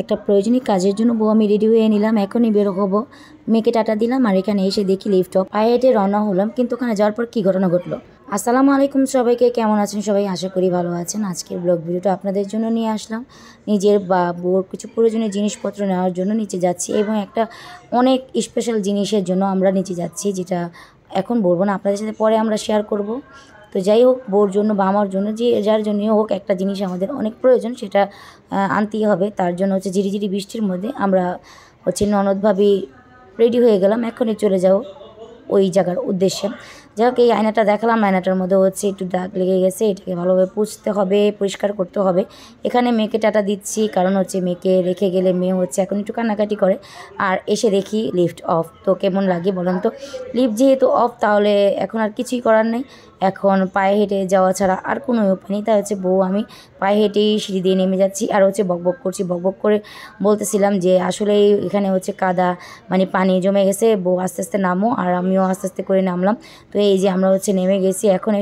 একটা প্রয়োজনীয় কাজের জন্য বউ আমি রেডি হয়ে নিলাম, এখনই বের হবো। মেয়েকে টাটা দিলাম আর এখানে এসে দেখি লিফট অফ। পায়ে হেঁটে রওনা হলাম, কিন্তু ওখানে যাওয়ার পর কী ঘটনা ঘটলো। আসসালামু আলাইকুম সবাইকে, কেমন আছেন সবাই? আশা করি ভালো আছেন। আজকের ব্লগ ভিডিওটা আপনাদের জন্য নিয়ে আসলাম। নিজের বা বউর কিছু প্রয়োজনীয় জিনিসপত্র নেওয়ার জন্য নিচে যাচ্ছি, এবং একটা অনেক স্পেশাল জিনিসের জন্য আমরা নিচে যাচ্ছি, যেটা এখন বলবো না, আপনাদের সাথে পরে আমরা শেয়ার করব। তো যাই হোক, বউর জন্য বা আমার জন্য, যে যার জন্যই হোক, একটা জিনিস আমাদের অনেক প্রয়োজন, সেটা আনতেই হবে। তার জন্য হচ্ছে ঝিরিঝিরি বৃষ্টির মধ্যে আমরা ননদভাবে রেডি হয়ে গেলাম, এখনই চলে যাও ওই জায়গার উদ্দেশ্যে। যাই হোক, এই আয়নাটা দেখালাম, আয়নাটার মধ্যে একটু দাগ লেগে গেছে, এটাকে ভালোভাবে পুছতে হবে, পরিষ্কার করতে হবে। এখানে মেয়েকে টাটা দিচ্ছি, কারণ মেয়েকে রেখে গেলে মেয়ে এখন একটু কান্নাকাটি করে। আর এসে দেখি লিফট অফ। তো কেমন লাগে বলেন তো? লিফট যেহেতু অফ, তাহলে এখন আর কিছুই করার নেই, এখন পায়ে হেঁটে যাওয়া ছাড়া আর কোনো উপায় নেই। তাই বউ আমি পায়ে হেঁটেই সিঁড়ি দিয়ে নেমে যাচ্ছি, আর বকবক করছি। বকবক করে বলতেছিলাম যে আসলে এখানে কাদা, পানি জমে গেছে, বউ আস্তে আস্তে নামো, আর আমিও আস্তে আস্তে করে নামলাম। তো এই যে আমরা নেমে গেছি। এখন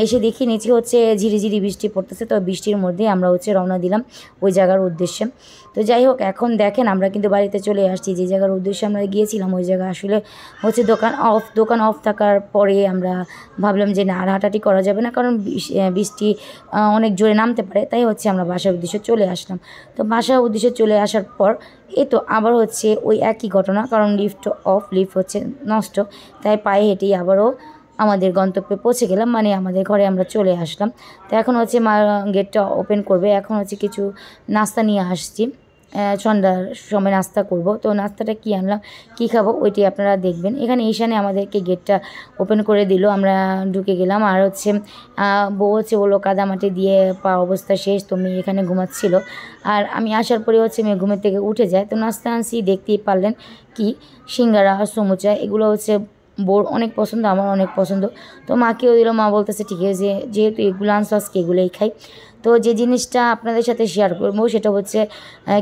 এসে দেখি নিচে ঝিরিঝিরি বৃষ্টি পড়তেছে। তো বৃষ্টির মধ্যে আমরা রওনা দিলাম ওই জায়গার উদ্দেশ্যে। তো যাই হোক, এখন দেখেন আমরা কিন্তু বাড়িতে চলে আসছি। যে জায়গার উদ্দেশ্যে আমরা গিয়েছিলাম ওই জায়গা আসলে দোকান অফ থাকার পরে আমরা ভাবলাম যে না, আর হাঁটাহাঁটি করা যাবে না, কারণ বৃষ্টি অনেক জোরে নামতে পারে। তাই আমরা বাসার উদ্দেশ্যে চলে আসলাম। তো বাসার উদ্দেশ্যে চলে আসার পর এই তো আবার ওই একই ঘটনা, কারণ লিফট অফ, লিফট নষ্ট। তাই পায়ে হেঁটেই আবারও আমাদের গন্তব্যে পৌঁছে গেলাম, আমাদের ঘরে আমরা চলে আসলাম। তো এখন মা গেটটা ওপেন করবে। এখন কিছু নাস্তা নিয়ে আসছি, সন্ধ্যার সময় নাস্তা করব। তো নাস্তাটা কি আনলাম, কি খাবো, ওইটি আপনারা দেখবেন। এখানে ঈশানে আমাদেরকে গেটটা ওপেন করে দিল, আমরা ঢুকে গেলাম। আর বউ বললো কাদামাটি দিয়ে পা অবস্থা শেষ, তো মেয়ে এখানে ঘুমাচ্ছিল। আর আমি আসার পরে মেয়ে ঘুমের থেকে উঠে যায়। তো নাস্তা আনছি, দেখতেই পারলেন, কি সিঙ্গারা, সমুচা, এগুলো বউর অনেক পছন্দ, আমার অনেক পছন্দ। তো মাকেও দিল, মা বলতেছে ঠিক আছে, যেহেতু এগুলো আনছো আজকে এগুলোই খাই। তো যে জিনিসটা আপনাদের সাথে শেয়ার করবো সেটা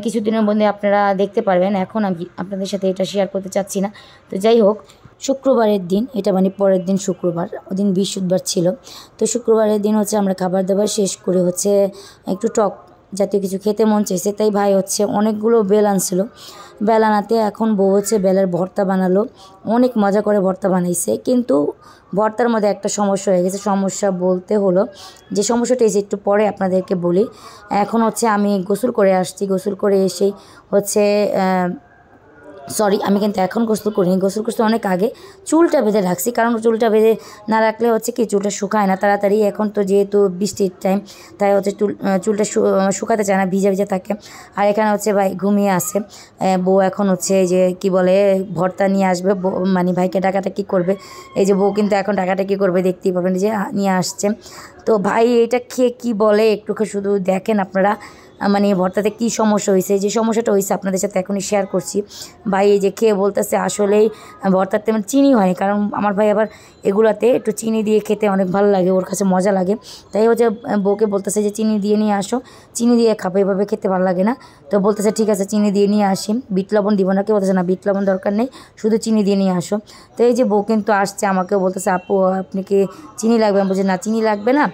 কিছুদিনের মধ্যে আপনারা দেখতে পারবেন। এখন আমি আপনাদের সাথে এটা শেয়ার করতে চাচ্ছি না। তো যাই হোক, শুক্রবারের দিন, এটা পরের দিন শুক্রবার, ওদিন বৃহস্পতিবার ছিল। তো শুক্রবারের দিন আমরা খাবার দাবার শেষ করে একটু টক জাতীয় কিছু খেতে মন চাইছে। তাই ভাই অনেকগুলো বেল আনছিল। বেল আনাতে এখন বউ বেলের ভর্তা বানালো, অনেক মজা করে ভর্তা বানাইছে। কিন্তু ভর্তার মধ্যে একটা সমস্যা হয়ে গেছে। সমস্যা বলতে হলো যে সমস্যাটা একটু পরে আপনাদেরকে বলি। এখন আমি গোসল করে আসছি, গোসল করে এসেই সরি, আমি কিন্তু এখন গোসল করিনি, গোসল করতে অনেক আগে চুলটা বেঁধে রাখছি, কারণ চুলটা বেঁধে না রাখলে কি চুলটা শুকায় না তাড়াতাড়ি। এখন তো যেহেতু বৃষ্টির টাইম, তাই চুলটা শুকাতে চায় না, ভিজা ভিজা থাকে। আর এখানে ভাই ঘুমিয়ে আছে। বউ এখন যে কি বলে ভর্তা নিয়ে আসবে, ভাইকে ডাকাটাকি করবে। এই যে বউ কিন্তু এখন ডাকাটাকি করবে, দেখতেই পাবেন যে নিয়ে আসছে। তো ভাই এটা খেয়ে কি বলে একটু শুধু দেখেন আপনারা, ভর্তাতে কি সমস্যা হয়েছে। যে সমস্যাটা হয়েছে আপনাদের সাথে এখনই শেয়ার করছি। ভাই এই যে খেয়ে বলতেছে আসলেই ভর্তাতে তেমন চিনি হয়নি, কারণ আমার ভাই আবার এগুলাতে একটু চিনি দিয়ে খেতে অনেক ভালো লাগে, ওর কাছে মজা লাগে। তাই বউকে বলতেছে যে চিনি দিয়ে নিয়ে আসো, চিনি দিয়ে খাবো, এভাবে খেতে ভালো লাগে না। তো বলতেছে ঠিক আছে, চিনি দিয়ে নিয়ে আসি, বিট লবণ দিব না। কেউ বলতেছে না বিট লবণ দরকার নেই, শুধু চিনি দিয়ে নিয়ে আসো। তো এই যে বউ কিন্তু আসছে, আমাকেও বলতেছে আপু আপনি কি চিনি লাগবে? আমি বলছি না, চিনি লাগবে না,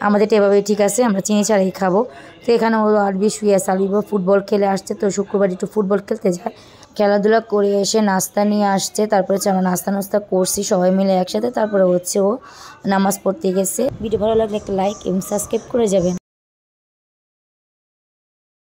আমাদেরটা এভাবেই ঠিক আছে, আমরা চিনি ছাড়াই খাবো। তো এখানে আরবি শুয়ে সালিব ফুটবল খেলে আসছে। তো শুক্রবার একটু ফুটবল খেলতে যায়, খেলাধুলা করে এসে নাস্তা নিয়ে আসছে। তারপরে আমরা নাস্তা করছি সবাই মিলে একসাথে। তারপরে ও নামাজ পড়তে গেছে। ভিডিও ভালো লাগলে একটা লাইক এবং সাবস্ক্রাইব করে যাবেন।